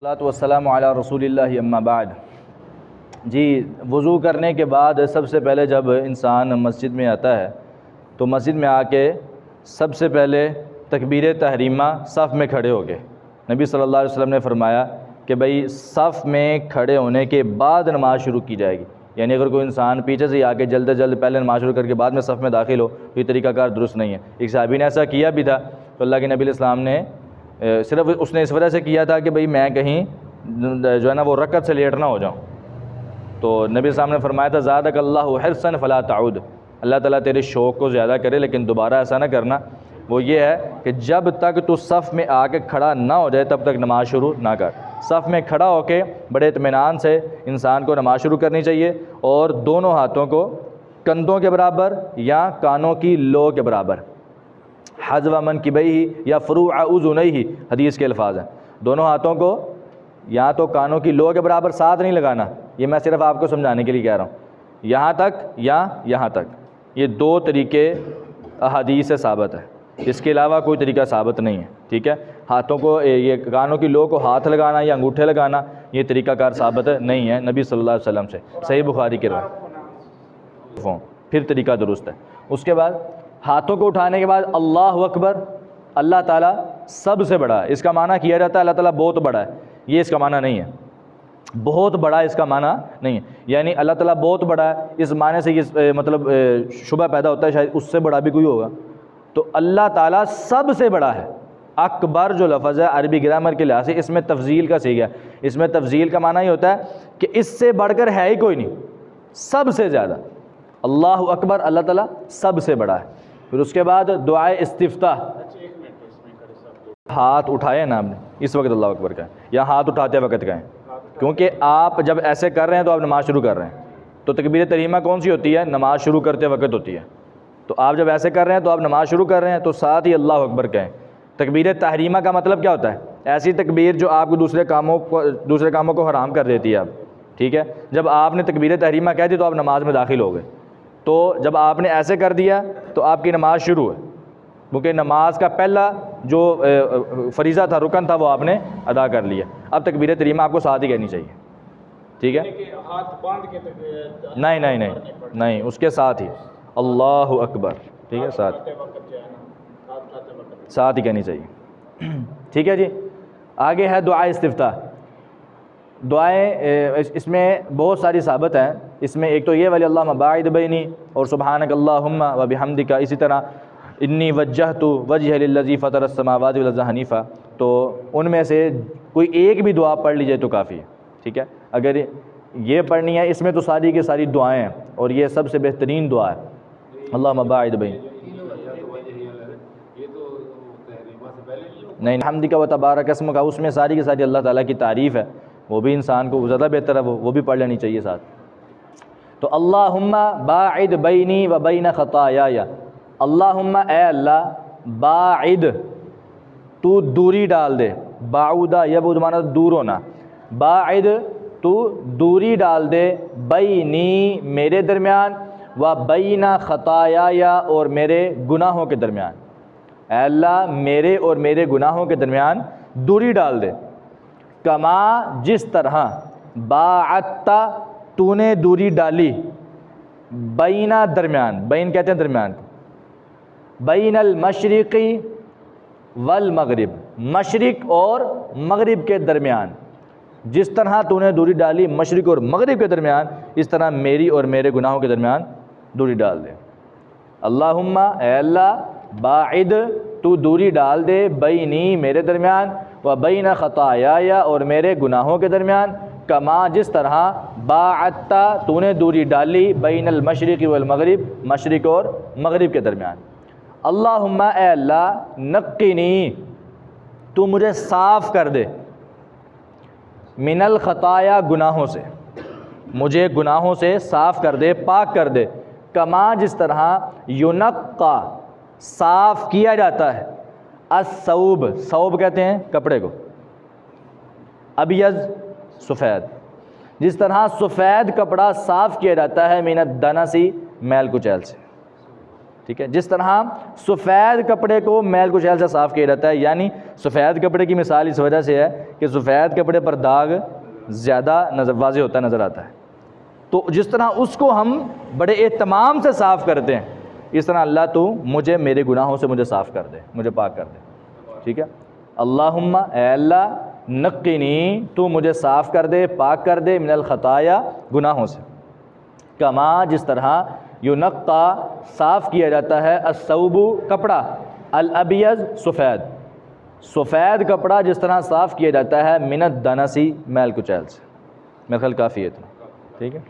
والصلاۃ والسلام علی رسول اللہ اما بعد۔ جی، وضو کرنے کے بعد سب سے پہلے جب انسان مسجد میں آتا ہے تو مسجد میں آ کے سب سے پہلے تکبیر تحریمہ صف میں کھڑے ہو گئے۔ نبی صلی اللہ علیہ وسلم نے فرمایا کہ بھئی صف میں کھڑے ہونے کے بعد نماز شروع کی جائے گی، یعنی اگر کوئی انسان پیچھے سے آ کے جلد جلد پہلے نماز شروع کر کے بعد میں صف میں داخل ہو تو یہ طریقہ کار درست نہیں ہے۔ ایک صحابی نے ایسا کیا بھی تھا تو اللہ کے نبی علیہ السلام نے صرف اس نے اس وجہ سے کیا تھا کہ بھئی میں کہیں جو ہے نا وہ رکعت سے لیٹ نہ ہو جاؤں، تو نبی صاحب نے فرمایا تھا زادک اللہ حرصا فلا تعود، اللہ تعالیٰ تیرے شوق کو زیادہ کرے لیکن دوبارہ ایسا نہ کرنا۔ وہ یہ ہے کہ جب تک تو صف میں آ کے کھڑا نہ ہو جائے تب تک نماز شروع نہ کر۔ صف میں کھڑا ہو کے بڑے اطمینان سے انسان کو نماز شروع کرنی چاہیے، اور دونوں ہاتھوں کو کندھوں کے برابر یا کانوں کی لو کے برابر، حذو منکبیہ یا فروع اذنیہ حدیث کے الفاظ ہیں۔ دونوں ہاتھوں کو یا تو کانوں کی لو کے برابر ساتھ نہیں لگانا، یہ میں صرف آپ کو سمجھانے کے لیے کہہ رہا ہوں، یہاں تک یا یہاں تک، یہ دو طریقے احادیث سے ثابت ہے، اس کے علاوہ کوئی طریقہ ثابت نہیں ہے، ٹھیک ہے۔ ہاتھوں کو یہ کانوں کی لو کو ہاتھ لگانا یا انگوٹھے لگانا یہ طریقہ کار ثابت نہیں ہے نبی صلی اللہ علیہ وسلم سے، صحیح بخاری کے روایت، پھر طریقہ درست ہے۔ اس کے بعد ہاتھوں کو اٹھانے کے بعد اللہ اکبر، اللہ تعالیٰ سب سے بڑا ہے، اس کا معنی کیا جاتا ہے اللہ تعالیٰ بہت بڑا ہے، یہ اس کا معنی نہیں ہے، بہت بڑا اس کا معنی نہیں ہے، یعنی اللہ تعالیٰ بہت بڑا ہے اس معنی سے یہ مطلب شبہ پیدا ہوتا ہے شاید اس سے بڑا بھی کوئی ہوگا، تو اللہ تعالیٰ سب سے بڑا ہے۔ اکبر جو لفظ ہے عربی گرامر کے لحاظ سے اس میں تفضیل کا صیغہ ہے، اس میں تفضیل کا معنی یہ ہوتا ہے کہ اس سے بڑھ کر ہے ہی کوئی نہیں، سب سے زیادہ، اللہ اکبر، اللہ تعالیٰ سب سے بڑا ہے۔ پھر اس کے بعد دعائے استفتاح، ہاتھ اٹھائے نا آپ نے اس وقت اللہ اکبر کہیں یا ہاتھ اٹھاتے وقت کہیں، کیونکہ آپ جب ایسے کر رہے ہیں تو آپ نماز شروع کر رہے ہیں، تو تکبیر تحریمہ کون سی ہوتی ہے؟ نماز شروع کرتے وقت ہوتی ہے، تو آپ جب ایسے کر رہے ہیں تو آپ نماز شروع کر رہے ہیں تو ساتھ ہی اللہ اکبر کہیں۔ تکبیر تحریمہ کا مطلب کیا ہوتا ہے؟ ایسی تکبیر جو آپ کو دوسرے کاموں کو حرام کر دیتی ہے آپ، ٹھیک ہے۔ جب آپ نے تکبیر تحریمہ کہہ دی تو آپ نماز میں داخل ہو گئے، تو جب آپ نے ایسے کر دیا تو آپ کی نماز شروع ہے، کیونکہ نماز کا پہلا جو فریضہ تھا، رکن تھا، وہ آپ نے ادا کر لیا۔ اب تکبیر تحریمہ آپ کو ساتھ ہی کہنی چاہیے، ٹھیک ہے؟ نہیں، اس کے ساتھ ہی اللہ اکبر، ٹھیک ہے، ساتھ ہی کہنی چاہیے، ٹھیک ہے جی۔ آگے ہے دعائے استفتاح۔ دعائیں اس میں بہت ساری ثابت ہیں، اس میں ایک تو یہ والی اللہم باعد بینی اور سبحانک اللہم و بحمدک، اسی طرح انی وجہت وجہ للذی فطر السماوات والارض حنیفا، تو ان میں سے کوئی ایک بھی دعا پڑھ لیجئے تو کافی ہے، ٹھیک ہے۔ اگر یہ پڑھنی ہے، اس میں تو ساری کی ساری دعائیں ہیں اور یہ سب سے بہترین دعا ہے، اللہم باعد بینی، نہیں، حمدک و تبارک اسمک، اس میں ساری کی ساری اللہ تعالیٰ کی تعریف ہے، وہ بھی انسان کو زیادہ بہتر ہے، وہ بھی پڑھ لینی چاہیے ساتھ۔ تو اللہم باعد بینی و بین خطایایا، اللہم اے اللہ، باعد تو دوری ڈال دے، باعودہ یبعد مانا دور ہونا، باعد تو دوری ڈال دے، بینی میرے درمیان، و بین خطایایا اور میرے گناہوں کے درمیان، اے اللہ میرے اور میرے گناہوں کے درمیان دوری ڈال دے، کما جس طرح باعدت تو نے دوری ڈالی، بینا درمیان، بین کہتے ہیں درمیان، بین المشرقی والمغرب، مشرق اور مغرب کے درمیان، جس طرح تو نے دوری ڈالی مشرق اور مغرب کے درمیان اس طرح میری اور میرے گناہوں کے درمیان دوری ڈال دے۔ اللہم اے اللہ، باعد تو دوری ڈال دے، بینی میرے درمیان، و بین خطایایا اور میرے گناہوں کے درمیان، کما جس طرح باعدت تو نے دوری ڈالی، بین المشرق والمغرب مشرق اور مغرب کے درمیان۔ اللہم اے اللہ، نقنی تو مجھے صاف کر دے، من الخطایا گناہوں سے، مجھے گناہوں سے صاف کر دے، پاک کر دے، کما جس طرح ینقا صاف کیا جاتا ہے، الثوب، ثوب کہتے ہیں کپڑے کو، ابیض سفید، جس طرح سفید کپڑا صاف کیا جاتا ہے من الدنس میل کچیل سے، ٹھیک ہے، جس طرح سفید کپڑے کو میل کچیل سے صاف کیا جاتا ہے، یعنی سفید کپڑے کی مثال اس وجہ سے ہے کہ سفید کپڑے پر داغ زیادہ واضح ہوتا نظر آتا ہے، تو جس طرح اس کو ہم بڑے اہتمام سے صاف کرتے ہیں، اس طرح اللہ تو مجھے میرے گناہوں سے مجھے صاف کر دے، مجھے پاک کر دے. ٹھیک ہے، اللہم اے اللہ نقنی تو مجھے صاف کر دے، پاک کر دے، من الخطایا گناہوں سے، کما جس طرح ینقا صاف کیا جاتا ہے، الثوب کپڑا، الابیض سفید، سفید کپڑا جس طرح صاف کیا جاتا ہے، من الدنس میل کچیل سے. میرا خیال کافی ہے اتنا. ٹھیک ہے.